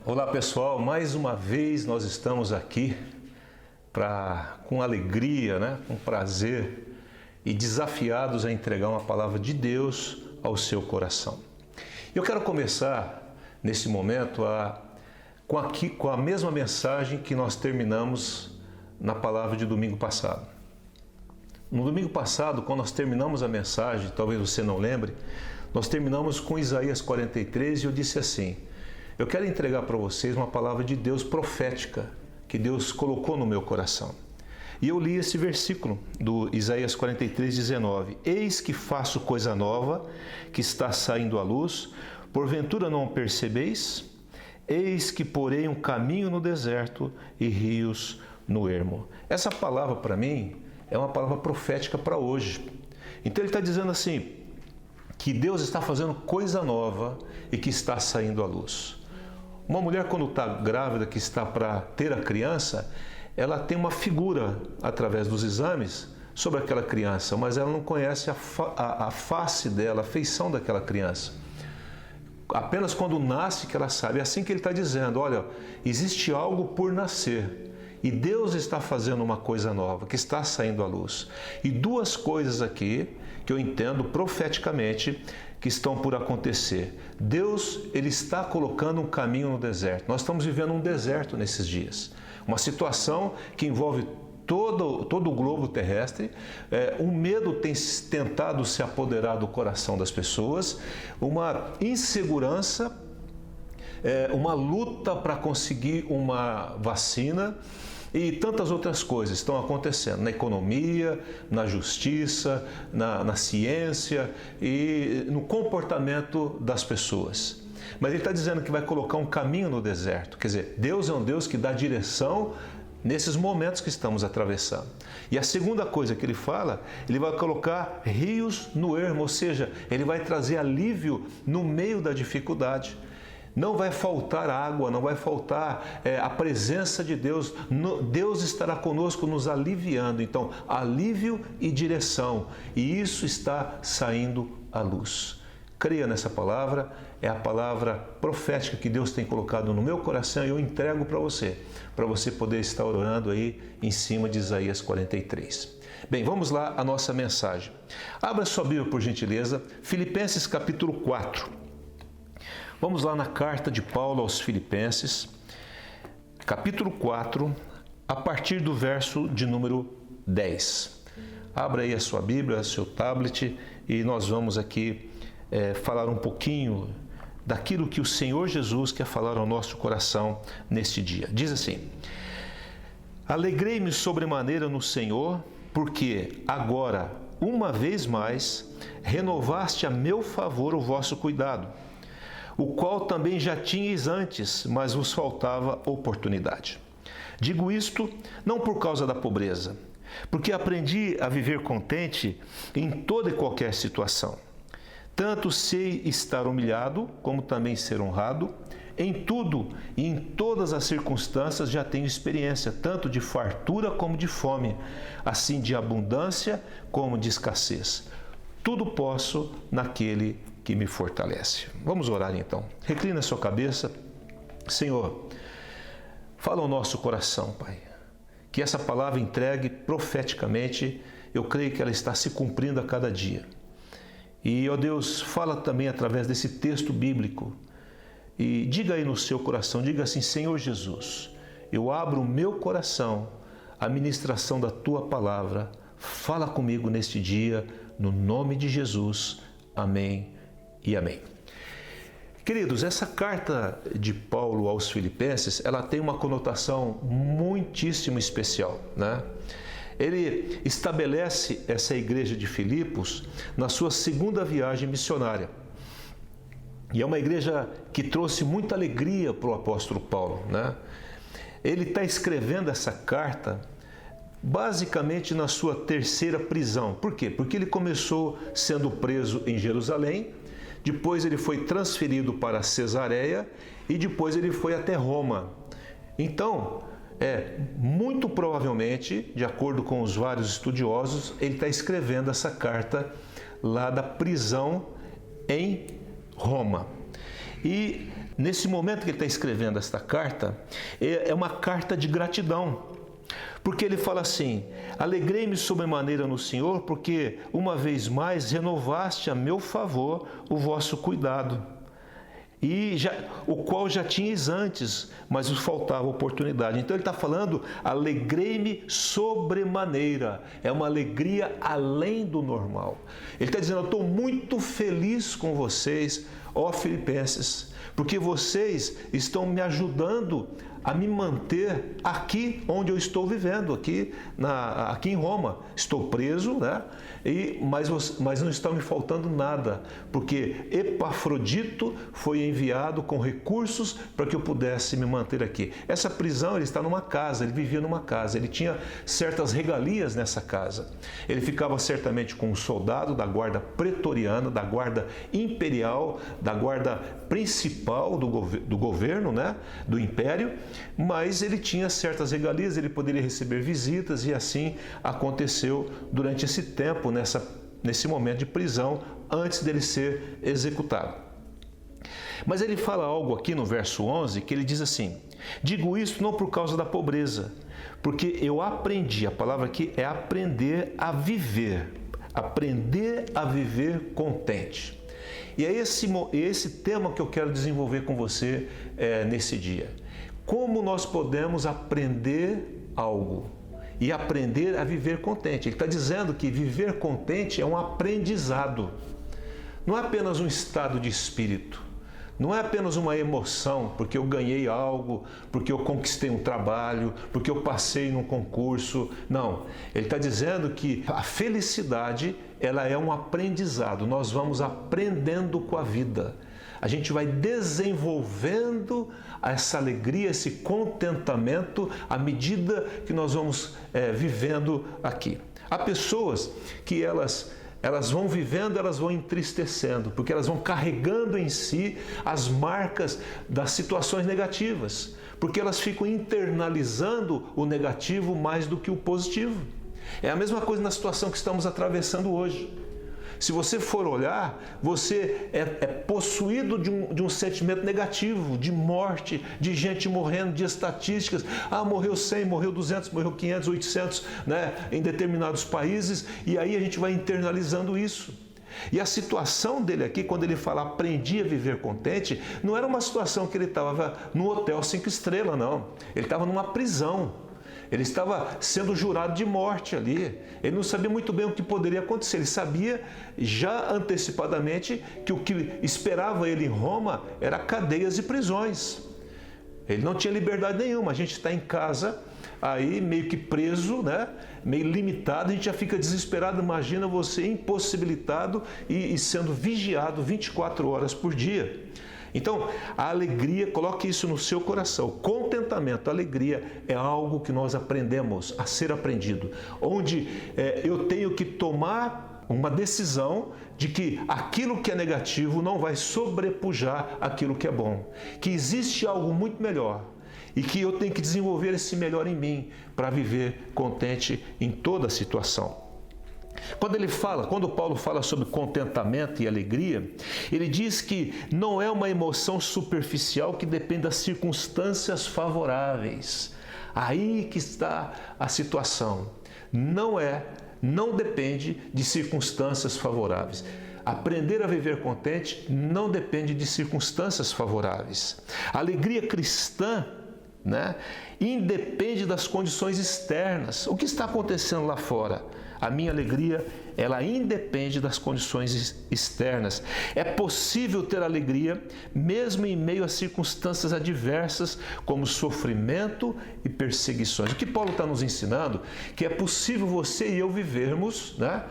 Olá pessoal, mais uma vez nós estamos aqui com alegria, com prazer e desafiados a entregar uma palavra de Deus ao seu coração. Eu quero começar nesse momento com a mesma mensagem que nós terminamos na palavra de domingo passado. No domingo passado, quando nós terminamos a mensagem, talvez você não lembre, nós terminamos com Isaías 43 e eu disse assim: eu quero entregar para vocês uma palavra de Deus profética que Deus colocou no meu coração. E eu li esse versículo do Isaías 43, 19. Eis que faço coisa nova, que está saindo à luz, porventura não percebeis? Eis que porei um caminho no deserto e rios no ermo. Essa palavra para mim é uma palavra profética para hoje. Então ele está dizendo assim, que Deus está fazendo coisa nova e que está saindo à luz. Uma mulher, quando está grávida, que está para ter a criança, ela tem uma figura através dos exames sobre aquela criança, mas ela não conhece a face dela, a feição daquela criança. Apenas quando nasce que ela sabe. É assim que ele está dizendo: olha, existe algo por nascer. E Deus está fazendo uma coisa nova, que está saindo à luz. E duas coisas aqui que eu entendo profeticamente que estão por acontecer. Deus, Ele está colocando um caminho no deserto. Nós estamos vivendo um deserto nesses dias. Uma situação que envolve todo o globo terrestre. O medo tem tentado se apoderar do coração das pessoas. Uma insegurança, uma luta para conseguir uma vacina. E tantas outras coisas estão acontecendo na economia, na justiça, na ciência e no comportamento das pessoas. Mas ele está dizendo que vai colocar um caminho no deserto. Quer dizer, Deus é um Deus que dá direção nesses momentos que estamos atravessando. E a segunda coisa que ele fala, ele vai colocar rios no ermo, ou seja, ele vai trazer alívio no meio da dificuldade. Não vai faltar água, não vai faltar a presença de Deus. Deus estará conosco nos aliviando. Então, alívio e direção. E isso está saindo à luz. Creia nessa palavra, é a palavra profética que Deus tem colocado no meu coração e eu entrego para você poder estar orando aí em cima de Isaías 43. Bem, vamos lá a nossa mensagem. Abra sua Bíblia, por gentileza, Filipenses capítulo 4. Vamos lá na carta de Paulo aos Filipenses, capítulo 4, a partir do verso de número 10. Abra aí a sua Bíblia, seu tablet, e nós vamos aqui falar um pouquinho daquilo que o Senhor Jesus quer falar ao nosso coração neste dia. Diz assim: alegrei-me sobremaneira no Senhor, porque agora, uma vez mais, renovaste a meu favor o vosso cuidado, o qual também já tinhais antes, mas vos faltava oportunidade. Digo isto não por causa da pobreza, porque aprendi a viver contente em toda e qualquer situação. Tanto sei estar humilhado, como também ser honrado. Em tudo e em todas as circunstâncias já tenho experiência, tanto de fartura como de fome, assim de abundância como de escassez. Tudo posso naquele que me fortalece. Vamos orar então. Reclina a sua cabeça. Senhor, fala ao nosso coração, Pai. Que essa palavra entregue profeticamente, eu creio que ela está se cumprindo a cada dia. E, ó Deus, fala também através desse texto bíblico. E diga aí no seu coração, diga assim: Senhor Jesus, eu abro o meu coração à ministração da Tua palavra. Fala comigo neste dia, no nome de Jesus. Amém e amém. Queridos, essa carta de Paulo aos Filipenses, ela tem uma conotação muitíssimo especial, Ele estabelece essa igreja de Filipos na sua segunda viagem missionária. E é uma igreja que trouxe muita alegria para o apóstolo Paulo, Ele está escrevendo essa carta basicamente na sua terceira prisão. Por quê? Porque ele começou sendo preso em Jerusalém, depois ele foi transferido para Cesareia e depois ele foi até Roma. Então, muito provavelmente, de acordo com os vários estudiosos, ele está escrevendo essa carta lá da prisão em Roma. E Nesse momento que ele está escrevendo esta carta, é uma carta de gratidão. Porque ele fala assim: alegrei-me sobremaneira no Senhor, porque uma vez mais renovaste a meu favor o vosso cuidado, o qual já tinhas antes, mas vos faltava oportunidade. Então ele está falando, alegrei-me sobremaneira, é uma alegria além do normal. Ele está dizendo, eu estou muito feliz com vocês, ó Filipenses, porque vocês estão me ajudando a me manter aqui onde eu estou vivendo, aqui em Roma. Estou preso, né? Mas não está me faltando nada, porque Epafrodito foi enviado com recursos para que eu pudesse me manter aqui. Essa prisão, ele está numa casa, ele vivia numa casa, ele tinha certas regalias nessa casa. Ele ficava certamente com um soldado da guarda pretoriana, da guarda imperial, da guarda principal do governo, né? Do império, mas ele tinha certas regalias, ele poderia receber visitas e assim aconteceu durante esse tempo, nesse momento de prisão, antes dele ser executado. Mas ele fala algo aqui no verso 11, que ele diz assim: digo isso não por causa da pobreza, porque eu aprendi, a palavra aqui é aprender a viver contente. E é esse tema que eu quero desenvolver com você nesse dia. Como nós podemos aprender algo e aprender a viver contente? Ele está dizendo que viver contente é um aprendizado. Não é apenas um estado de espírito. Não é apenas uma emoção, porque eu ganhei algo, porque eu conquistei um trabalho, porque eu passei num concurso. Não, ele está dizendo que a felicidade, ela é um aprendizado. Nós vamos aprendendo com a vida. A gente vai desenvolvendo essa alegria, esse contentamento à medida que nós vamos vivendo aqui. Há pessoas que elas vão vivendo, elas vão entristecendo, porque elas vão carregando em si as marcas das situações negativas, porque elas ficam internalizando o negativo mais do que o positivo. É a mesma coisa na situação que estamos atravessando hoje. Se você for olhar, você é possuído de um sentimento negativo, de morte, de gente morrendo, de estatísticas. Morreu 100, morreu 200, morreu 500, 800, né, em determinados países, e aí a gente vai internalizando isso. E a situação dele aqui, quando ele fala aprendi a viver contente, não era uma situação que ele estava no hotel 5 estrelas, não. Ele estava numa prisão. Ele estava sendo jurado de morte ali. Ele não sabia muito bem o que poderia acontecer. Ele sabia já antecipadamente que o que esperava ele em Roma era cadeias e prisões. Ele não tinha liberdade nenhuma. A gente está em casa, aí meio que preso, né? Meio limitado, a gente já fica desesperado. Imagina você impossibilitado e sendo vigiado 24 horas por dia. Então, a alegria, coloque isso no seu coração. Contentamento, alegria é algo que nós aprendemos a ser aprendido. Onde eu tenho que tomar uma decisão de que aquilo que é negativo não vai sobrepujar aquilo que é bom. Que existe algo muito melhor e que eu tenho que desenvolver esse melhor em mim para viver contente em toda a situação. Quando Paulo fala sobre contentamento e alegria, ele diz que não é uma emoção superficial que depende das circunstâncias favoráveis. Aí que está a situação. Não depende de circunstâncias favoráveis. Aprender a viver contente não depende de circunstâncias favoráveis. A alegria cristã, né, independe das condições externas. O que está acontecendo lá fora? A minha alegria, ela independe das condições externas. É possível ter alegria mesmo em meio a circunstâncias adversas, como sofrimento e perseguições. O que Paulo está nos ensinando? Que é possível você e eu vivermos, né,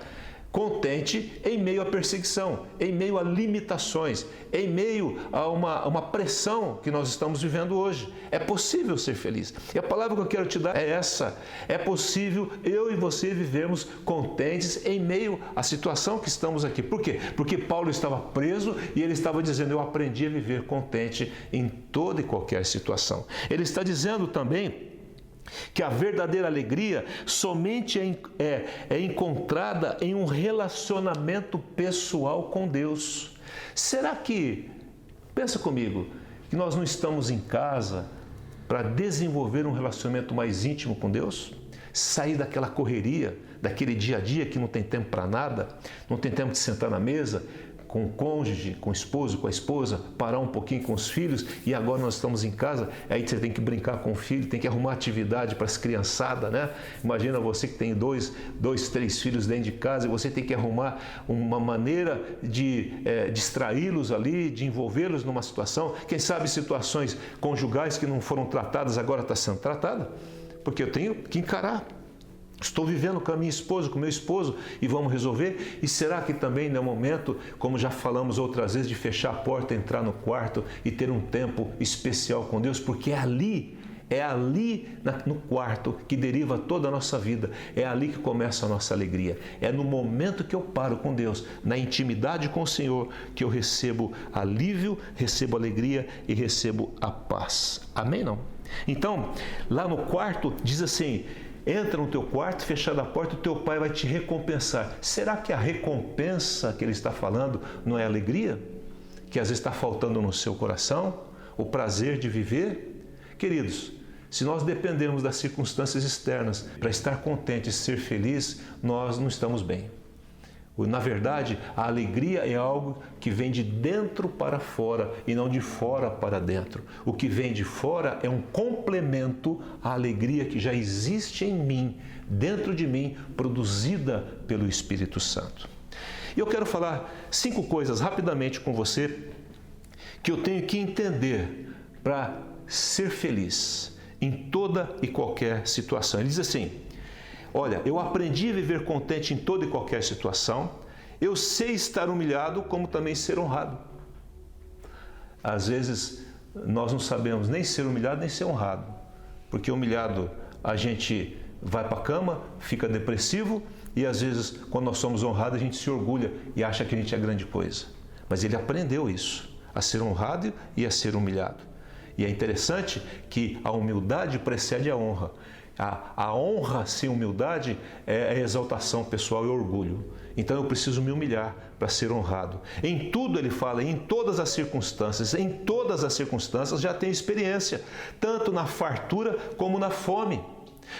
contente em meio à perseguição, em meio a limitações, em meio a uma pressão que nós estamos vivendo hoje. É possível ser feliz. E a palavra que eu quero te dar é essa. É possível eu e você vivermos contentes em meio à situação que estamos aqui. Por quê? Porque Paulo estava preso e ele estava dizendo, eu aprendi a viver contente em toda e qualquer situação. Ele está dizendo também que a verdadeira alegria somente é encontrada em um relacionamento pessoal com Deus. Será que, pensa comigo, que nós não estamos em casa para desenvolver um relacionamento mais íntimo com Deus? Sair daquela correria, daquele dia a dia que não tem tempo para nada, não tem tempo de sentar na mesa com o cônjuge, com o esposo, com a esposa, parar um pouquinho com os filhos, e agora nós estamos em casa, aí você tem que brincar com o filho, tem que arrumar atividade para as criançadas, né? Imagina você que tem dois, três filhos dentro de casa, e você tem que arrumar uma maneira de distraí-los ali, de envolvê-los numa situação, quem sabe situações conjugais que não foram tratadas, agora está sendo tratada, porque eu tenho que encarar. Estou vivendo com a minha esposa, com o meu esposo, e vamos resolver? E será que também não é momento, como já falamos outras vezes, de fechar a porta, entrar no quarto e ter um tempo especial com Deus? Porque é ali no quarto que deriva toda a nossa vida, é ali que começa a nossa alegria, é no momento que eu paro com Deus, na intimidade com o Senhor, que eu recebo alívio, recebo alegria e recebo a paz. Amém? Não? Então, lá no quarto diz assim: entra no teu quarto, fechada a porta, o teu pai vai te recompensar. Será que a recompensa que ele está falando não é alegria? Que às vezes está faltando no seu coração? O prazer de viver? Queridos, se nós dependermos das circunstâncias externas para estar contente e ser feliz, nós não estamos bem. Na verdade, a alegria é algo que vem de dentro para fora e não de fora para dentro. O que vem de fora é um complemento à alegria que já existe em mim, dentro de mim, produzida pelo Espírito Santo. E eu quero falar 5 coisas rapidamente com você que eu tenho que entender para ser feliz em toda e qualquer situação. Ele diz assim: olha, eu aprendi a viver contente em toda e qualquer situação. Eu sei estar humilhado, como também ser honrado. Às vezes, nós não sabemos nem ser humilhado, nem ser honrado. Porque humilhado, a gente vai para a cama, fica depressivo, e às vezes, quando nós somos honrados, a gente se orgulha e acha que a gente é grande coisa. Mas ele aprendeu isso, a ser honrado e a ser humilhado. E é interessante que a humildade precede a honra. A honra sem humildade é exaltação pessoal e orgulho. Então eu preciso me humilhar para ser honrado. Em tudo ele fala, em todas as circunstâncias já tenho experiência, tanto na fartura como na fome.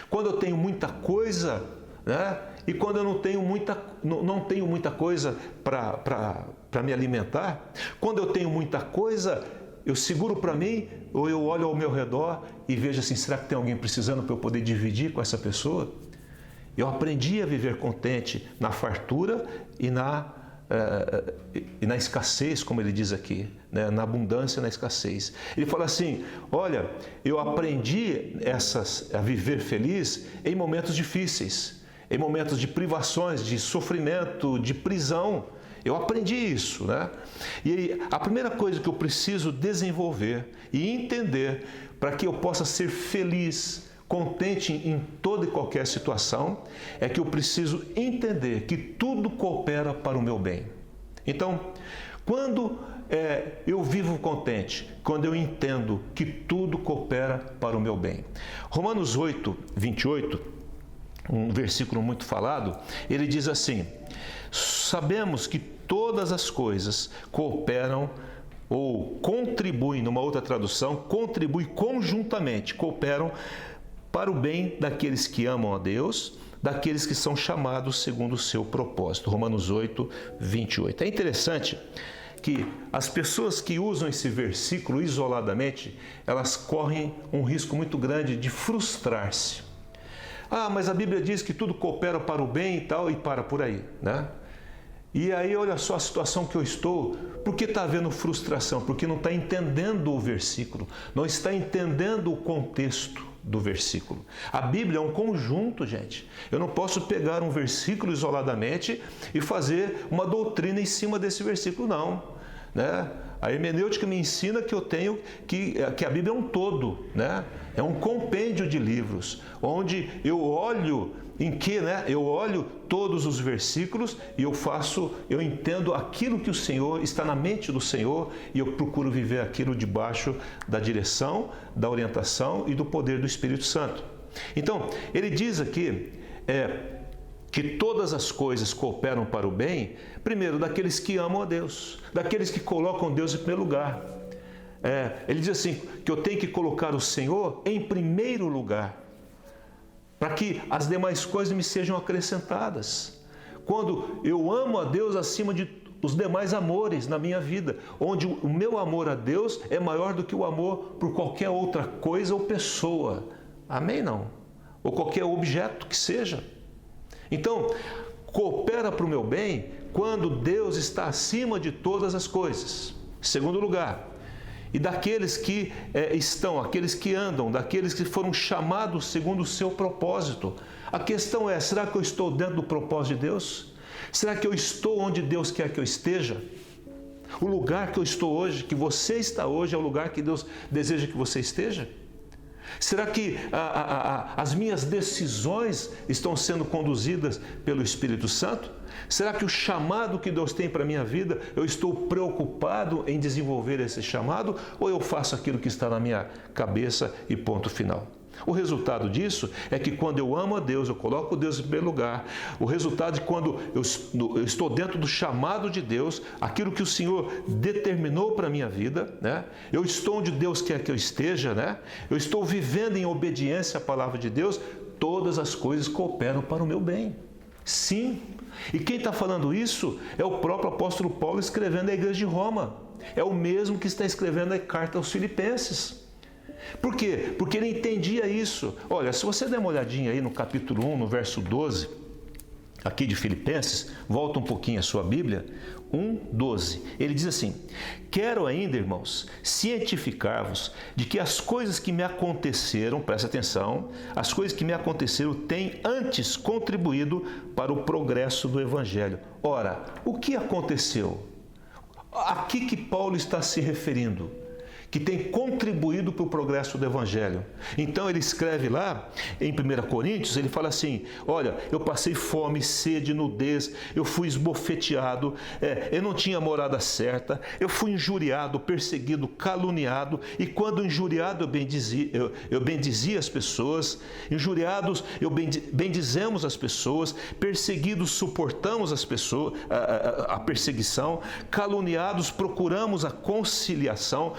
Quando eu tenho muita coisa, né? E quando eu não tenho muita coisa para me alimentar, quando eu tenho muita coisa, eu seguro para mim, ou eu olho ao meu redor e vejo assim, será que tem alguém precisando para eu poder dividir com essa pessoa? Eu aprendi a viver contente na fartura e na escassez, como ele diz aqui, né? Na abundância e na escassez. Ele fala assim, olha, eu aprendi a viver feliz em momentos difíceis, em momentos de privações, de sofrimento, de prisão. Eu aprendi isso, né? E a primeira coisa que eu preciso desenvolver e entender para que eu possa ser feliz, contente em toda e qualquer situação, é que eu preciso entender que tudo coopera para o meu bem. Então, quando eu vivo contente, quando eu entendo que tudo coopera para o meu bem. Romanos 8, 28, um versículo muito falado, ele diz assim: sabemos que todas as coisas cooperam ou contribuem, numa outra tradução, contribuem conjuntamente, cooperam para o bem daqueles que amam a Deus, daqueles que são chamados segundo o seu propósito. Romanos 8, 28. É interessante que as pessoas que usam esse versículo isoladamente, elas correm um risco muito grande de frustrar-se. Ah, mas a Bíblia diz que tudo coopera para o bem e tal, e para por aí, né? E aí, olha só a situação que eu estou. Por que está havendo frustração? Porque não está entendendo o versículo, não está entendendo o contexto do versículo. A Bíblia é um conjunto, gente. Eu não posso pegar um versículo isoladamente e fazer uma doutrina em cima desse versículo, não, né? A hermenêutica me ensina que eu tenho que a Bíblia é um todo, né? É um compêndio de livros, onde eu olho eu olho todos os versículos e eu entendo aquilo que o Senhor está na mente do Senhor e eu procuro viver aquilo debaixo da direção, da orientação e do poder do Espírito Santo. Então, ele diz aqui que todas as coisas cooperam para o bem, primeiro, daqueles que amam a Deus, daqueles que colocam Deus em primeiro lugar. Ele diz assim, que eu tenho que colocar o Senhor em primeiro lugar, para que as demais coisas me sejam acrescentadas. Quando eu amo a Deus acima de os demais amores na minha vida, onde o meu amor a Deus é maior do que o amor por qualquer outra coisa ou pessoa. Amém? Não? Ou qualquer objeto que seja. Então, coopera para o meu bem quando Deus está acima de todas as coisas. Segundo lugar, e daqueles que aqueles que andam, daqueles que foram chamados segundo o seu propósito. A questão é, será que eu estou dentro do propósito de Deus? Será que eu estou onde Deus quer que eu esteja? O lugar que eu estou hoje, que você está hoje, é o lugar que Deus deseja que você esteja? Será que as minhas decisões estão sendo conduzidas pelo Espírito Santo? Será que o chamado que Deus tem para a minha vida, eu estou preocupado em desenvolver esse chamado? Ou eu faço aquilo que está na minha cabeça e ponto final? O resultado disso é que quando eu amo a Deus, eu coloco Deus em primeiro lugar. O resultado de quando eu estou dentro do chamado de Deus, aquilo que o Senhor determinou para a minha vida, né? Eu estou onde Deus quer que eu esteja, né? Eu estou vivendo em obediência à palavra de Deus, todas as coisas cooperam para o meu bem. Sim. E quem está falando isso é o próprio apóstolo Paulo escrevendo à igreja de Roma. É o mesmo que está escrevendo a carta aos Filipenses. Por quê? Porque ele entendia isso. Olha, se você der uma olhadinha aí no capítulo 1, no verso 12, aqui de Filipenses, volta um pouquinho a sua Bíblia, 1:12. Ele diz assim: quero ainda, irmãos, cientificar-vos de que as coisas que me aconteceram, presta atenção, as coisas que me aconteceram têm antes contribuído para o progresso do Evangelho. Ora, o que aconteceu? A que Paulo está se referindo? Que tem contribuído para o progresso do Evangelho. Então ele escreve lá, em 1 Coríntios, ele fala assim, olha, eu passei fome, sede, nudez, eu fui esbofeteado, eu não tinha morada certa, eu fui injuriado, perseguido, caluniado, e quando injuriado eu bendizia as pessoas, injuriados eu bendizemos as pessoas, perseguidos suportamos as pessoas, a perseguição, caluniados procuramos a conciliação,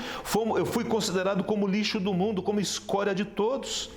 eu fui considerado como lixo do mundo, como escória de todos.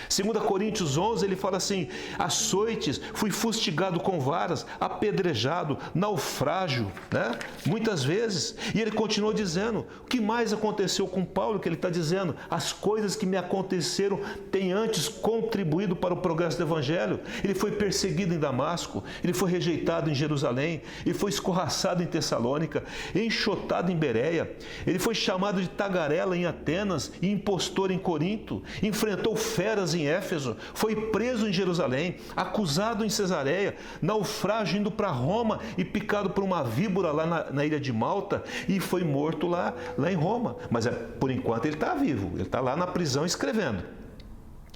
2 Coríntios 11, ele fala assim, açoites, fui fustigado com varas, apedrejado, naufrágio, né? Muitas vezes. E ele continuou dizendo, o que mais aconteceu com Paulo, que ele está dizendo, as coisas que me aconteceram têm antes contribuído para o progresso do Evangelho. Ele foi perseguido em Damasco, ele foi rejeitado em Jerusalém, ele foi escorraçado em Tessalônica, enxotado em Bereia, ele foi chamado de tagarela em Atenas e impostor em Corinto, enfrentou feras em Éfeso, foi preso em Jerusalém, acusado em Cesareia, naufrágio indo para Roma e picado por uma víbora lá na ilha de Malta e foi morto lá em Roma. Mas por enquanto ele está vivo, ele está lá na prisão escrevendo.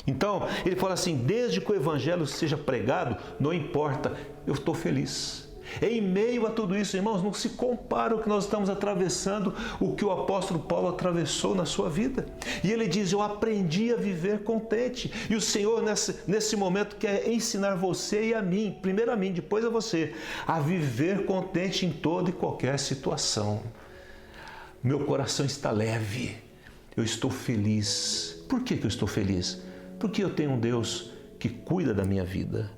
Então ele fala assim, desde que o Evangelho seja pregado, não importa, eu estou feliz. Em meio a tudo isso, irmãos, não se compara o que nós estamos atravessando, o que o apóstolo Paulo atravessou na sua vida. E ele diz, eu aprendi a viver contente. E o Senhor, nesse momento, quer ensinar você e a mim, primeiro a mim, depois a você, a viver contente em toda e qualquer situação. Meu coração está leve, eu estou feliz. Por que eu estou feliz? Porque eu tenho um Deus que cuida da minha vida.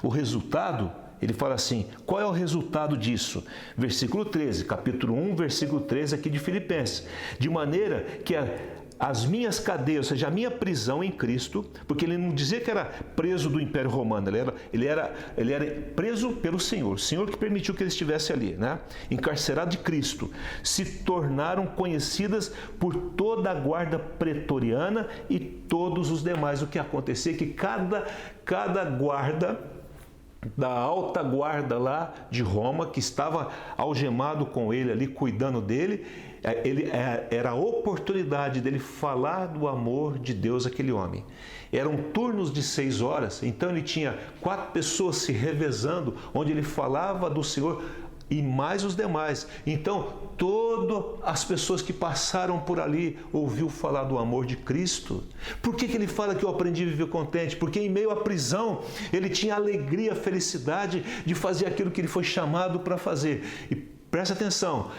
O resultado... Ele fala assim, qual é o resultado disso? Versículo 13, capítulo 1, versículo 13 aqui de Filipenses. De maneira que as minhas cadeias, ou seja, a minha prisão em Cristo, porque ele não dizia que era preso do Império Romano, ele era preso pelo Senhor, o Senhor que permitiu que ele estivesse ali, né? Encarcerado de Cristo, se tornaram conhecidas por toda a guarda pretoriana e todos os demais. O que acontecia é que cada guarda da alta guarda lá de Roma, que estava algemado com ele ali, cuidando dele, era a oportunidade dele falar do amor de Deus àquele homem. Eram turnos de 6 horas, então ele tinha 4 pessoas se revezando, onde ele falava do Senhor e mais os demais. Então, todas as pessoas que passaram por ali ouviu falar do amor de Cristo. Por que ele fala que eu aprendi a viver contente? Porque em meio à prisão, ele tinha alegria, felicidade de fazer aquilo que ele foi chamado para fazer. E presta atenção,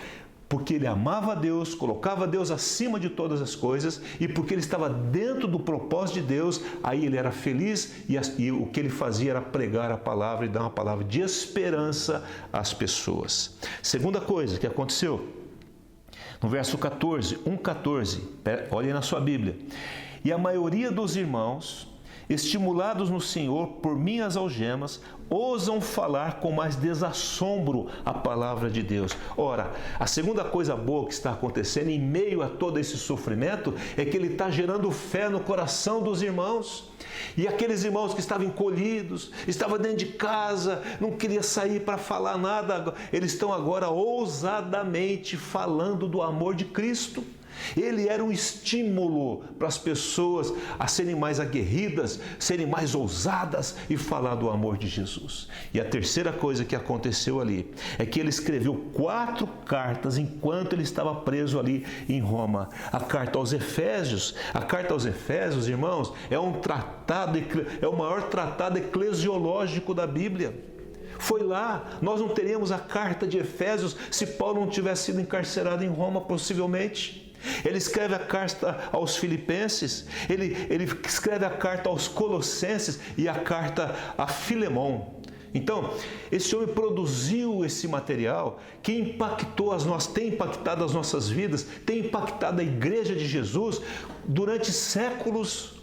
porque ele amava a Deus, colocava Deus acima de todas as coisas, e porque ele estava dentro do propósito de Deus, aí ele era feliz e o que ele fazia era pregar a palavra e dar uma palavra de esperança às pessoas. Segunda coisa que aconteceu, no verso 14, 1,14, olhem na sua Bíblia. E a maioria dos irmãos, estimulados no Senhor por minhas algemas, ousam falar com mais desassombro a palavra de Deus. Ora, a segunda coisa boa que está acontecendo em meio a todo esse sofrimento é que ele está gerando fé no coração dos irmãos. E aqueles irmãos que estavam encolhidos, estavam dentro de casa, não queriam sair para falar nada, eles estão agora ousadamente falando do amor de Cristo. Ele era um estímulo para as pessoas a serem mais aguerridas, serem mais ousadas e falar do amor de Jesus. E a terceira coisa que aconteceu ali é que ele escreveu 4 cartas enquanto ele estava preso ali em Roma. A carta aos Efésios. A carta aos Efésios, irmãos, é o maior tratado eclesiológico da Bíblia. Foi lá, nós não teríamos a carta de Efésios se Paulo não tivesse sido encarcerado em Roma, possivelmente. Ele escreve a carta aos Filipenses, ele escreve a carta aos Colossenses e a carta a Filemon. Então, esse homem produziu esse material que tem impactado as nossas vidas, tem impactado a igreja de Jesus durante séculos.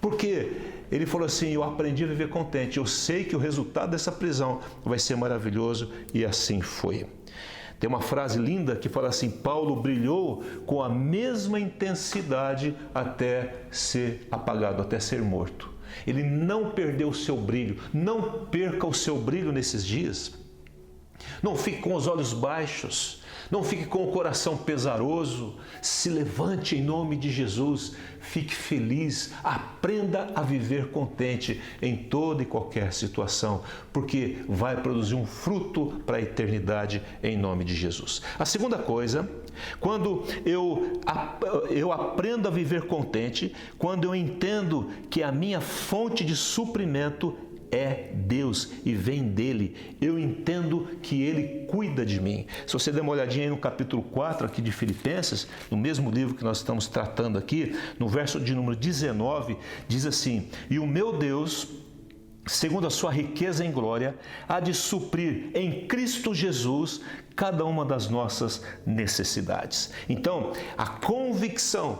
Porque ele falou assim: eu aprendi a viver contente, eu sei que o resultado dessa prisão vai ser maravilhoso, e assim foi. Tem uma frase linda que fala assim: Paulo brilhou com a mesma intensidade até ser apagado, até ser morto. Ele não perdeu o seu brilho. Não perca o seu brilho nesses dias. Não fique com os olhos baixos. Não fique com o coração pesaroso. Se levante em nome de Jesus. Fique feliz. Aprenda a viver contente em toda e qualquer situação, porque vai produzir um fruto para a eternidade em nome de Jesus. A segunda coisa, quando eu aprendo a viver contente, quando eu entendo que a minha fonte de suprimento é Deus e vem dele, eu entendo que ele cuida de mim. Se você der uma olhadinha aí no capítulo 4 aqui de Filipenses, no mesmo livro que nós estamos tratando aqui, no verso de número 19, diz assim: e o meu Deus, segundo a sua riqueza em glória, há de suprir em Cristo Jesus cada uma das nossas necessidades. Então, a convicção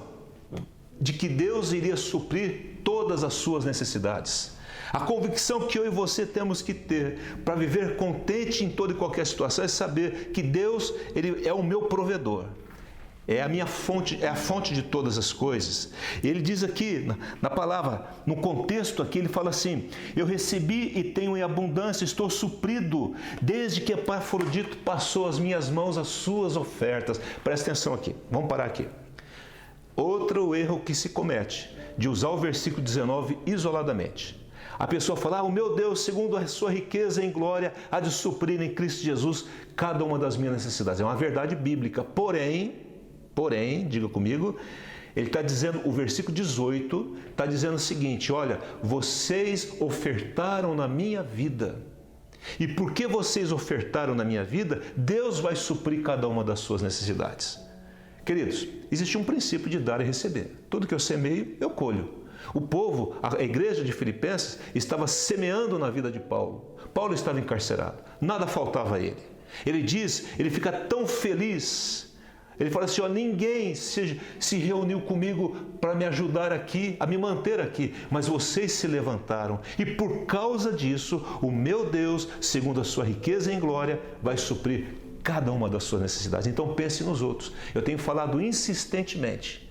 de que Deus iria suprir todas as suas necessidades, a convicção que eu e você temos que ter para viver contente em toda e qualquer situação é saber que Deus, ele é o meu provedor. É a minha fonte, é a fonte de todas as coisas. Ele diz aqui, na palavra, no contexto aqui, ele fala assim: eu recebi e tenho em abundância, estou suprido, desde que Epafrodito passou às minhas mãos as suas ofertas. Presta atenção aqui, vamos parar aqui. Outro erro que se comete, de usar o versículo 19 isoladamente. A pessoa fala: o meu Deus, segundo a sua riqueza em glória, há de suprir em Cristo Jesus cada uma das minhas necessidades. É uma verdade bíblica, porém, diga comigo, ele está dizendo, o versículo 18 está dizendo o seguinte: olha, vocês ofertaram na minha vida, e porque vocês ofertaram na minha vida, Deus vai suprir cada uma das suas necessidades. Queridos, existe um princípio de dar e receber. Tudo que eu semeio, eu colho. O povo, a igreja de Filipenses, estava semeando na vida de Paulo. Paulo estava encarcerado, nada faltava a ele. Ele diz, ele fica tão feliz. Ele fala assim: ó, ninguém se reuniu comigo para me ajudar aqui, a me manter aqui, mas vocês se levantaram. E por causa disso, o meu Deus, segundo a sua riqueza em glória, vai suprir cada uma das suas necessidades. Então pense nos outros. Eu tenho falado insistentemente.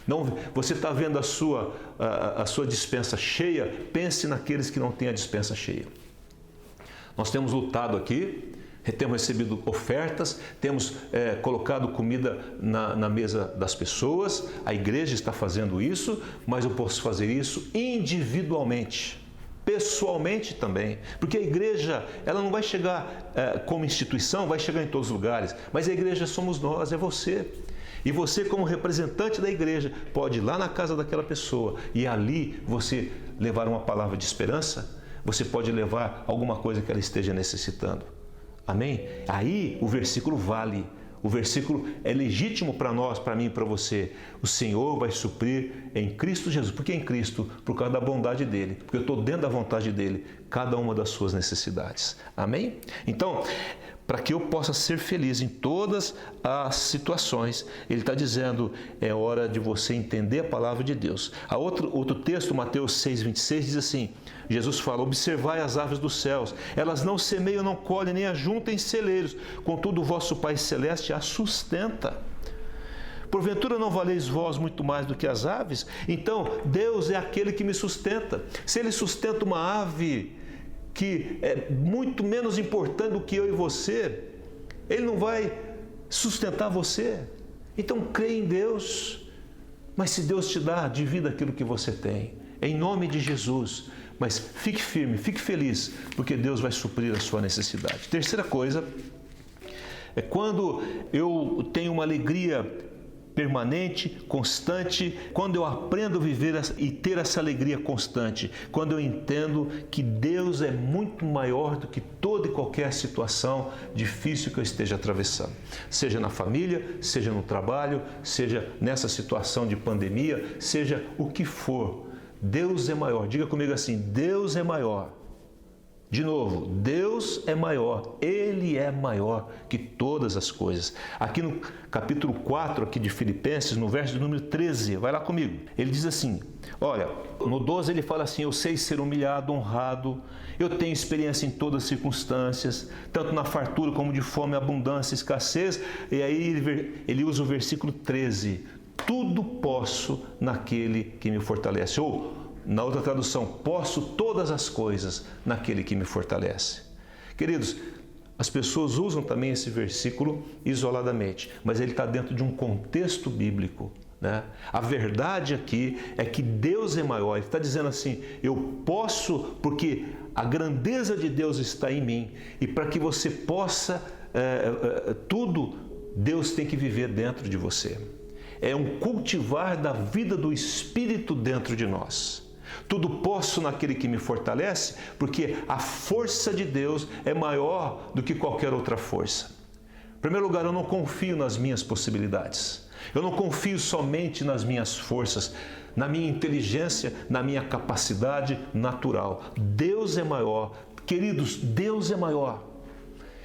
Não, você está vendo a sua dispensa cheia, pense naqueles que não têm a dispensa cheia. Nós temos lutado aqui, temos recebido ofertas, temos colocado comida na mesa das pessoas, a igreja está fazendo isso, mas eu posso fazer isso individualmente, pessoalmente também, porque a igreja, ela não vai chegar como instituição, vai chegar em todos os lugares, mas a igreja somos nós, é você. E você, como representante da igreja, pode ir lá na casa daquela pessoa e ali você levar uma palavra de esperança, você pode levar alguma coisa que ela esteja necessitando. Amém? Aí o versículo vale. O versículo é legítimo para nós, para mim e para você. O Senhor vai suprir em Cristo Jesus. Por que em Cristo? Por causa da bondade dEle. Porque eu estou dentro da vontade dEle, cada uma das suas necessidades. Amém? Então, para que eu possa ser feliz em todas as situações, Ele está dizendo, é hora de você entender a palavra de Deus. Outro texto, Mateus 6,26, diz assim, Jesus fala, observai as aves dos céus, elas não semeiam, não colhem, nem ajuntam em celeiros, contudo o vosso Pai Celeste as sustenta. Porventura não valeis vós muito mais do que as aves? Então, Deus é aquele que me sustenta. Se Ele sustenta uma ave que é muito menos importante do que eu e você, Ele não vai sustentar você. Então, creia em Deus. Mas se Deus te dá, divida aquilo que você tem. Em nome de Jesus. Mas fique firme, fique feliz, porque Deus vai suprir a sua necessidade. Terceira coisa, é quando eu tenho uma alegria permanente, constante, quando eu aprendo a viver e ter essa alegria constante, quando eu entendo que Deus é muito maior do que toda e qualquer situação difícil que eu esteja atravessando. Seja na família, seja no trabalho, seja nessa situação de pandemia, seja o que for. Deus é maior. Diga comigo assim, Deus é maior. De novo, Deus é maior, Ele é maior que todas as coisas. Aqui no capítulo 4 aqui de Filipenses, no verso número 13, vai lá comigo. Ele diz assim, olha, no 12 ele fala assim, eu sei ser humilhado, honrado, eu tenho experiência em todas as circunstâncias, tanto na fartura como de fome, abundância, escassez. E aí ele usa o versículo 13, tudo posso naquele que me fortalece. Ou, na outra tradução, posso todas as coisas naquele que me fortalece. Queridos, as pessoas usam também esse versículo isoladamente, mas ele está dentro de um contexto bíblico, né? A verdade aqui é que Deus é maior. Ele está dizendo assim, eu posso porque a grandeza de Deus está em mim. E para que você possa tudo, Deus tem que viver dentro de você. É um cultivar da vida do Espírito dentro de nós. Tudo posso naquele que me fortalece, porque a força de Deus é maior do que qualquer outra força. Em primeiro lugar, eu não confio nas minhas possibilidades. Eu não confio somente nas minhas forças, na minha inteligência, na minha capacidade natural. Deus é maior. Queridos, Deus é maior.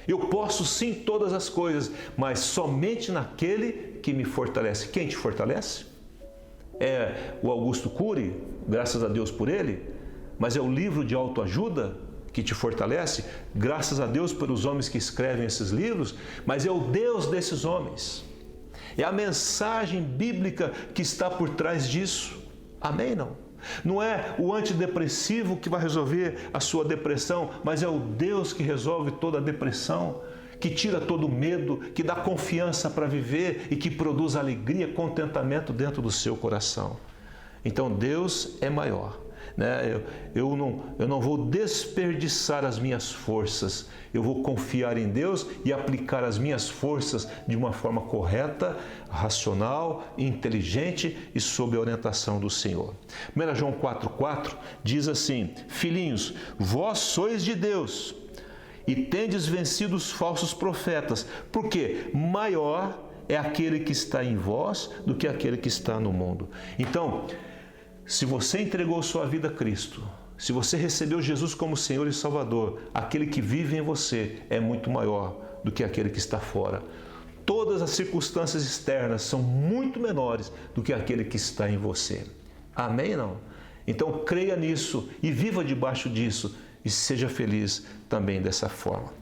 Eu posso sim todas as coisas, mas somente naquele que me fortalece. Quem te fortalece? É o Augusto Cury, graças a Deus por ele, mas é o livro de autoajuda que te fortalece, graças a Deus pelos homens que escrevem esses livros, mas é o Deus desses homens. É a mensagem bíblica que está por trás disso. Amém, não? Não é o antidepressivo que vai resolver a sua depressão, mas é o Deus que resolve toda a depressão, que tira todo o medo, que dá confiança para viver e que produz alegria, contentamento dentro do seu coração. Então Deus é maior, né? Eu não vou desperdiçar as minhas forças, eu vou confiar em Deus e aplicar as minhas forças de uma forma correta, racional, inteligente e sob a orientação do Senhor. 1 João 4,4 diz assim, filhinhos, vós sois de Deus e tendes vencido os falsos profetas, porque maior é aquele que está em vós do que aquele que está no mundo. Então, se você entregou sua vida a Cristo, se você recebeu Jesus como Senhor e Salvador, aquele que vive em você é muito maior do que aquele que está fora. Todas as circunstâncias externas são muito menores do que aquele que está em você. Amém, não? Então, creia nisso e viva debaixo disso e seja feliz também dessa forma.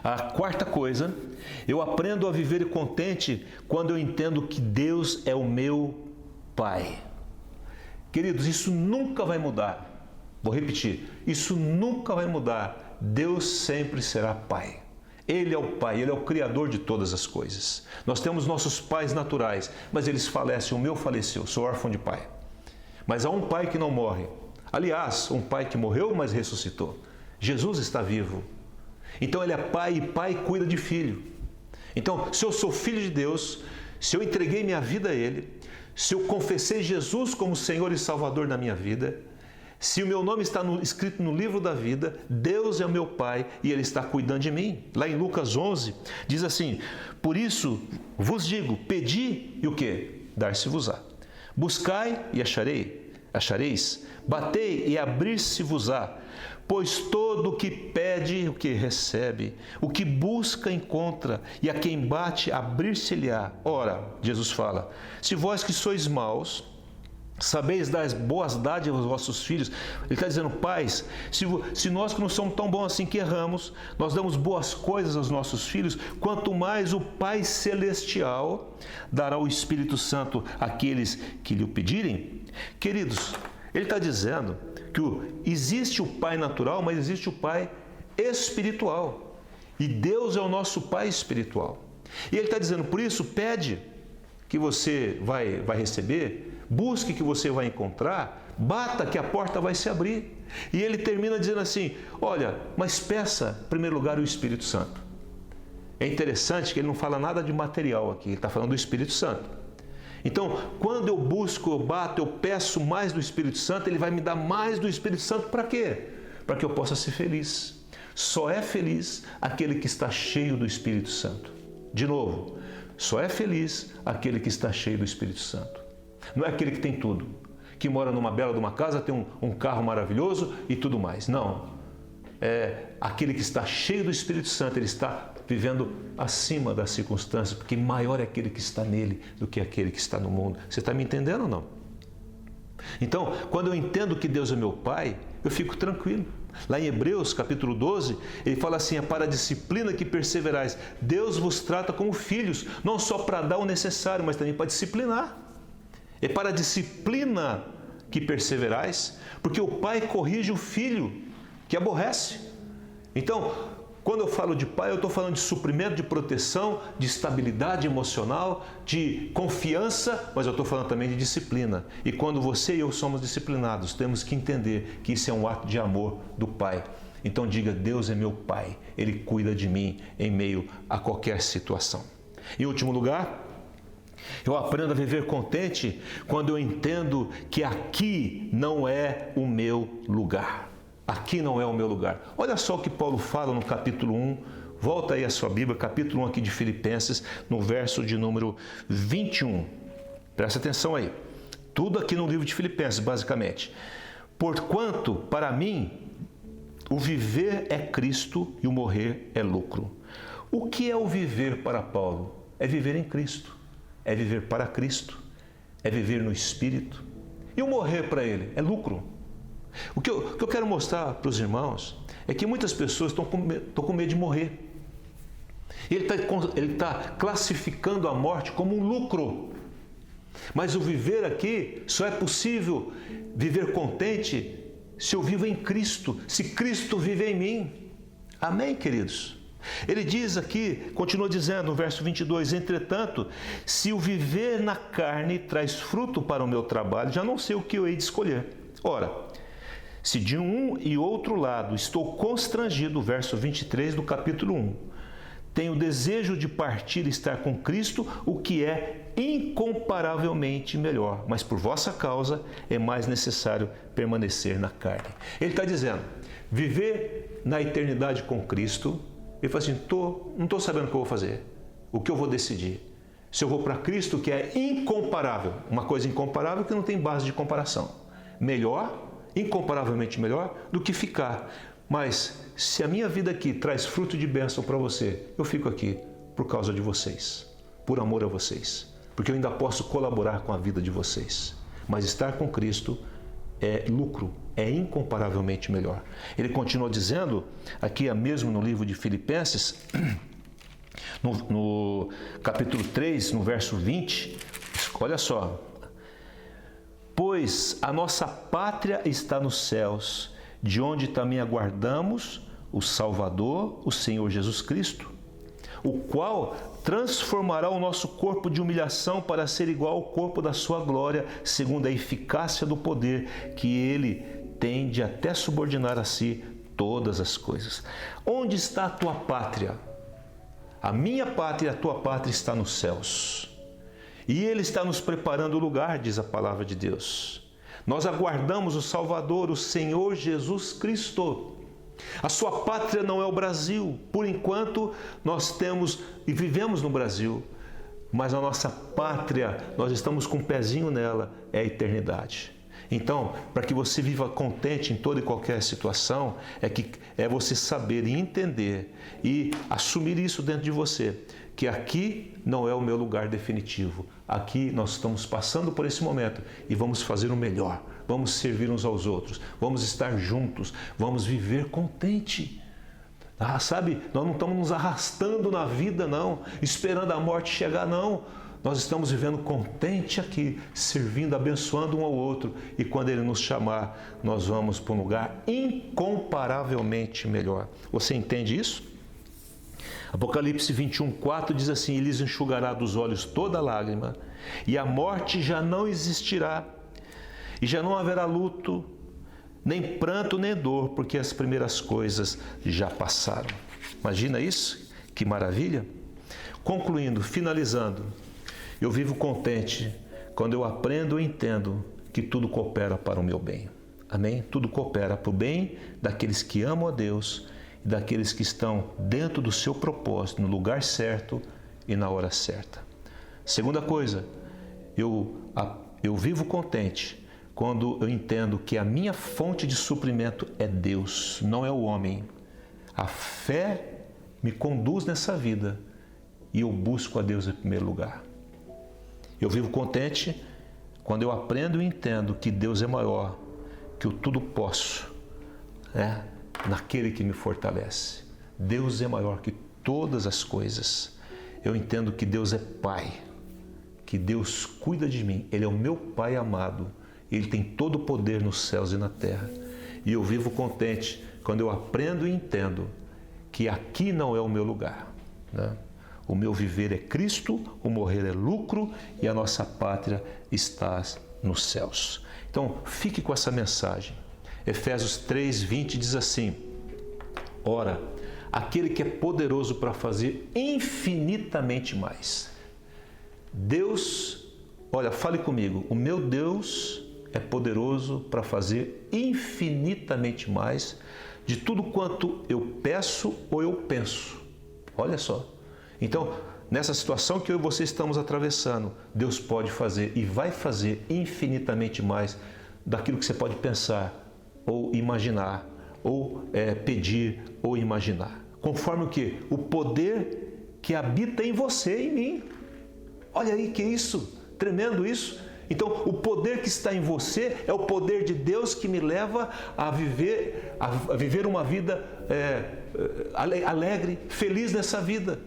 A quarta coisa, eu aprendo a viver contente quando eu entendo que Deus é o meu Pai. Queridos, isso nunca vai mudar. Vou repetir, isso nunca vai mudar. Deus sempre será Pai. Ele é o Pai, Ele é o Criador de todas as coisas. Nós temos nossos pais naturais, mas eles falecem, o meu faleceu, sou órfão de pai. Mas há um Pai que não morre. Aliás, um Pai que morreu, mas ressuscitou. Jesus está vivo. Então Ele é Pai e Pai cuida de filho. Então, se eu sou filho de Deus, se eu entreguei minha vida a Ele, se eu confessei Jesus como Senhor e Salvador na minha vida, Se o meu nome está escrito no livro da vida, Deus é o meu Pai e Ele está cuidando de mim. Lá em Lucas 11, diz assim: por isso vos digo, pedi e o quê? Dar-se-vos-á. Buscai e achareis. Batei e abrir-se-vos-á. Pois todo o que pede, o que recebe, o que busca, encontra, e a quem bate, abrir-se-lhe-á. Ora, Jesus fala, se vós que sois maus, sabeis dar boas dádivas aos vossos filhos. Ele está dizendo, pais, se nós que não somos tão bons assim que erramos, nós damos boas coisas aos nossos filhos, quanto mais o Pai Celestial dará o Espírito Santo àqueles que lhe o pedirem. Queridos, ele está dizendo que existe o Pai natural, mas existe o Pai espiritual. E Deus é o nosso Pai espiritual. E ele está dizendo, por isso, pede que você vai receber, busque que você vai encontrar, bata que a porta vai se abrir. E ele termina dizendo assim, olha, mas peça, em primeiro lugar, o Espírito Santo. É interessante que ele não fala nada de material aqui, ele está falando do Espírito Santo. Então, quando eu busco, eu bato, eu peço mais do Espírito Santo, Ele vai me dar mais do Espírito Santo para quê? Para que eu possa ser feliz. Só é feliz aquele que está cheio do Espírito Santo. De novo, só é feliz aquele que está cheio do Espírito Santo. Não é aquele que tem tudo, que mora numa bela de uma casa, tem um carro maravilhoso e tudo mais. Não. É aquele que está cheio do Espírito Santo, ele está vivendo acima das circunstâncias, porque maior é aquele que está nele do que aquele que está no mundo. Você está me entendendo ou não? Então, quando eu entendo que Deus é meu Pai, eu fico tranquilo. Lá em Hebreus, capítulo 12, ele fala assim, é para a disciplina que perseverais. Deus vos trata como filhos, não só para dar o necessário, mas também para disciplinar. É para a disciplina que perseverais, porque o pai corrige o filho que aborrece. Então, quando eu falo de pai, eu estou falando de suprimento, de proteção, de estabilidade emocional, de confiança, mas eu estou falando também de disciplina. E quando você e eu somos disciplinados, temos que entender que isso é um ato de amor do Pai. Então diga, Deus é meu Pai, Ele cuida de mim em meio a qualquer situação. Em último lugar, eu aprendo a viver contente quando eu entendo que aqui não é o meu lugar. Aqui não é o meu lugar. Olha só o que Paulo fala no capítulo 1, volta aí a sua Bíblia, capítulo 1 aqui de Filipenses, no verso de número 21. Presta atenção aí. Tudo aqui no livro de Filipenses, basicamente. Porquanto, para mim, o viver é Cristo e o morrer é lucro. O que é o viver para Paulo? É viver em Cristo. É viver para Cristo. É viver no Espírito. E o morrer para ele? É lucro. O que eu quero mostrar para os irmãos é que muitas pessoas estão com medo de morrer. Ele está classificando a morte como um lucro. Mas o viver aqui só é possível viver contente se eu vivo em Cristo, se Cristo vive em mim. Amém, queridos? Ele diz aqui, continua dizendo no verso 22, entretanto, se o viver na carne traz fruto para o meu trabalho, já não sei o que eu hei de escolher. Ora, se de um e outro lado estou constrangido, verso 23 do capítulo 1, tenho desejo de partir e estar com Cristo, o que é incomparavelmente melhor, mas por vossa causa é mais necessário permanecer na carne. Ele está dizendo, viver na eternidade com Cristo, ele fala assim, não estou sabendo o que eu vou fazer, o que eu vou decidir. Se eu vou para Cristo, que é incomparável, uma coisa incomparável que não tem base de comparação, melhor, incomparavelmente melhor do que ficar. Mas se a minha vida aqui traz fruto de bênção para você, eu fico aqui por causa de vocês, por amor a vocês, porque eu ainda posso colaborar com a vida de vocês. Mas estar com Cristo é lucro, é incomparavelmente melhor. Ele continua dizendo, aqui mesmo no livro de Filipenses, no capítulo 3, no verso 20, olha só, pois a nossa pátria está nos céus, de onde também aguardamos o Salvador, o Senhor Jesus Cristo, o qual transformará o nosso corpo de humilhação para ser igual ao corpo da sua glória, segundo a eficácia do poder que Ele tem de até subordinar a si todas as coisas. Onde está a tua pátria? A minha pátria e a tua pátria está nos céus. E Ele está nos preparando o lugar, diz a palavra de Deus. Nós aguardamos o Salvador, o Senhor Jesus Cristo. A sua pátria não é o Brasil. Por enquanto, nós temos e vivemos no Brasil. Mas a nossa pátria, nós estamos com um pezinho nela, é a eternidade. Então, para que você viva contente em toda e qualquer situação, é você saber e entender e assumir isso dentro de você, que aqui não é o meu lugar definitivo. Aqui nós estamos passando por esse momento e vamos fazer o melhor. Vamos servir uns aos outros, vamos estar juntos, vamos viver contente. Sabe, nós não estamos nos arrastando na vida, não, esperando a morte chegar, não. Nós estamos vivendo contente aqui, servindo, abençoando um ao outro. E quando Ele nos chamar, nós vamos para um lugar incomparavelmente melhor. Você entende isso? Apocalipse 21:4 diz assim: Ele lhes enxugará dos olhos toda lágrima, e a morte já não existirá, e já não haverá luto, nem pranto, nem dor, porque as primeiras coisas já passaram. Imagina isso? Que maravilha! Concluindo, finalizando, eu vivo contente quando eu aprendo e entendo que tudo coopera para o meu bem. Amém? Tudo coopera para o bem daqueles que amam a Deus e daqueles que estão dentro do seu propósito, no lugar certo e na hora certa. Segunda coisa, eu vivo contente quando eu entendo que a minha fonte de suprimento é Deus, não é o homem. A fé me conduz nessa vida e eu busco a Deus em primeiro lugar. Eu vivo contente quando eu aprendo e entendo que Deus é maior, que eu tudo posso, naquele que me fortalece. Deus é maior que todas as coisas. Eu entendo que Deus é Pai, que Deus cuida de mim. Ele é o meu Pai amado. Ele tem todo o poder nos céus e na terra. E eu vivo contente quando eu aprendo e entendo que aqui não é o meu lugar, né? O meu viver é Cristo, o morrer é lucro e a nossa pátria está nos céus. Então, fique com essa mensagem. Efésios 3:20 diz assim: Ora, aquele que é poderoso para fazer infinitamente mais. Deus, olha, fale comigo, o meu Deus é poderoso para fazer infinitamente mais de tudo quanto eu peço ou eu penso. Olha só. Então, nessa situação que eu e você estamos atravessando, Deus pode fazer e vai fazer infinitamente mais daquilo que você pode pensar ou imaginar, ou pedir ou imaginar. Conforme o quê? O poder que habita em você e em mim. Olha aí que isso, tremendo isso. Então, o poder que está em você é o poder de Deus que me leva a viver uma vida alegre, feliz nessa vida.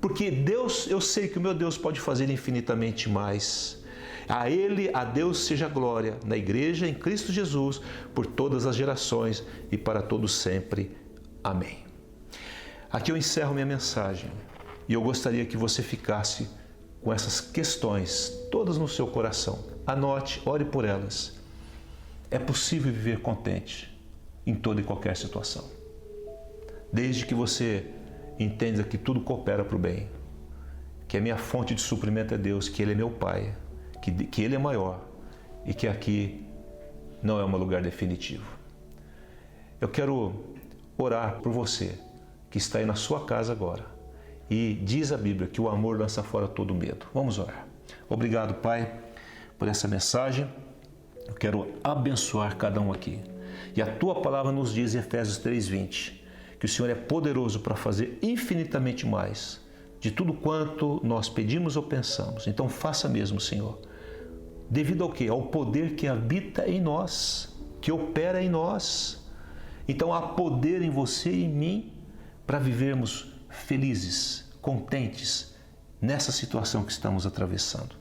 Porque Deus, eu sei que o meu Deus pode fazer infinitamente mais. A Ele, a Deus seja glória na igreja, em Cristo Jesus, por todas as gerações e para todos sempre. Amém. Aqui eu encerro minha mensagem e eu gostaria que você ficasse com essas questões todas no seu coração. Anote, ore por elas. É possível viver contente em toda e qualquer situação, desde que você entenda que tudo coopera para o bem, que a minha fonte de suprimento é Deus, que Ele é meu Pai, que Ele é maior e que aqui não é um lugar definitivo. Eu quero orar por você que está aí na sua casa agora e diz a Bíblia que o amor lança fora todo medo. Vamos orar. Obrigado, Pai, por essa mensagem. Eu quero abençoar cada um aqui. E a Tua palavra nos diz em Efésios 3:20 que o Senhor é poderoso para fazer infinitamente mais de tudo quanto nós pedimos ou pensamos. Então faça mesmo, Senhor. Devido ao quê? Ao poder que habita em nós, que opera em nós. Então há poder em você e em mim para vivermos felizes, contentes nessa situação que estamos atravessando.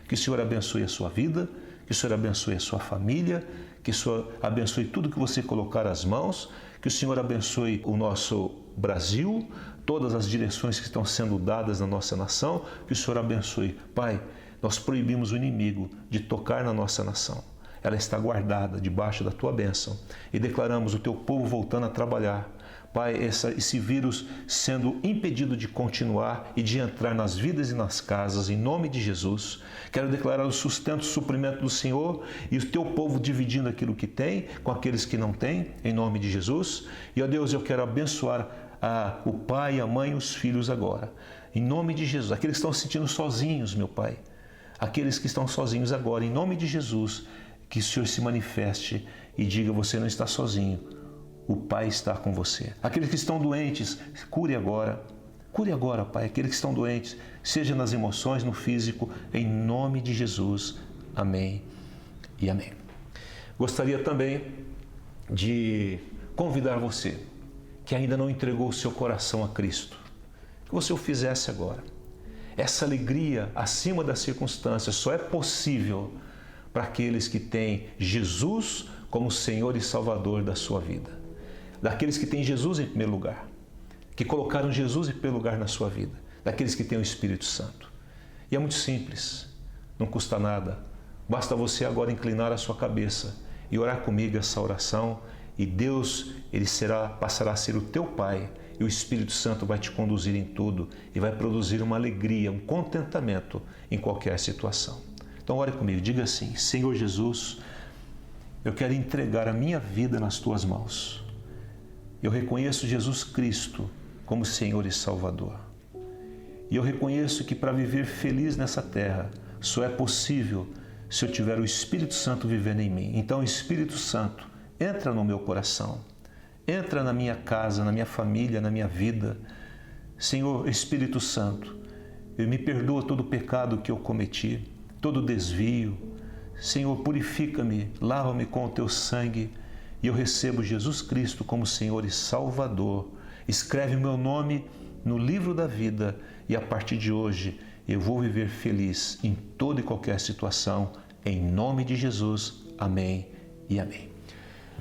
Que o Senhor abençoe a sua vida, que o Senhor abençoe a sua família, que o Senhor abençoe tudo que você colocar as mãos, que o Senhor abençoe o nosso Brasil, todas as direções que estão sendo dadas na nossa nação, que o Senhor abençoe. Pai, nós proibimos o inimigo de tocar na nossa nação. Ela está guardada debaixo da Tua bênção e declaramos o Teu povo voltando a trabalhar, Pai, esse vírus sendo impedido de continuar e de entrar nas vidas e nas casas, em nome de Jesus. Quero declarar o sustento, o suprimento do Senhor e o teu povo dividindo aquilo que tem com aqueles que não têm, em nome de Jesus. E, ó Deus, eu quero abençoar o pai, a mãe e os filhos agora, em nome de Jesus. Aqueles que estão se sentindo sozinhos, meu Pai, aqueles que estão sozinhos agora, em nome de Jesus, que o Senhor se manifeste e diga: você não está sozinho, o Pai está com você. Aqueles que estão doentes, cure agora, Pai, aqueles que estão doentes, seja nas emoções, no físico, em nome de Jesus, amém e amém. Gostaria também de convidar você que ainda não entregou o seu coração a Cristo, que você o fizesse agora. Essa alegria acima das circunstâncias só é possível para aqueles que têm Jesus como Senhor e Salvador da sua vida. Daqueles que têm Jesus em primeiro lugar, que colocaram Jesus em primeiro lugar na sua vida. Daqueles que têm o Espírito Santo. E é muito simples, não custa nada. Basta você agora inclinar a sua cabeça e orar comigo essa oração, e Deus, Ele passará a ser o teu Pai, e o Espírito Santo vai te conduzir em tudo e vai produzir uma alegria, um contentamento em qualquer situação. Então ore comigo, diga assim: Senhor Jesus, eu quero entregar a minha vida nas tuas mãos. Eu reconheço Jesus Cristo como Senhor e Salvador. E eu reconheço que para viver feliz nessa terra só é possível se eu tiver o Espírito Santo vivendo em mim. Então, Espírito Santo, entra no meu coração, entra na minha casa, na minha família, na minha vida. Senhor, Espírito Santo, me perdoa todo o pecado que eu cometi, todo o desvio. Senhor, purifica-me, lava-me com o teu sangue, e eu recebo Jesus Cristo como Senhor e Salvador. Escreve o meu nome no livro da vida, e a partir de hoje eu vou viver feliz em toda e qualquer situação, em nome de Jesus. Amém e amém.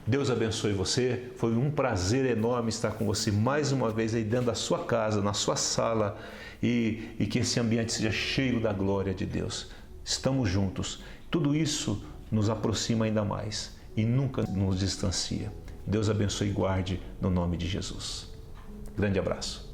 Deus abençoe você. Foi um prazer enorme estar com você mais uma vez aí dentro da sua casa, na sua sala, e que esse ambiente seja cheio da glória de Deus. Estamos juntos. Tudo isso nos aproxima ainda mais e nunca nos distancia. Deus abençoe e guarde no nome de Jesus. Grande abraço.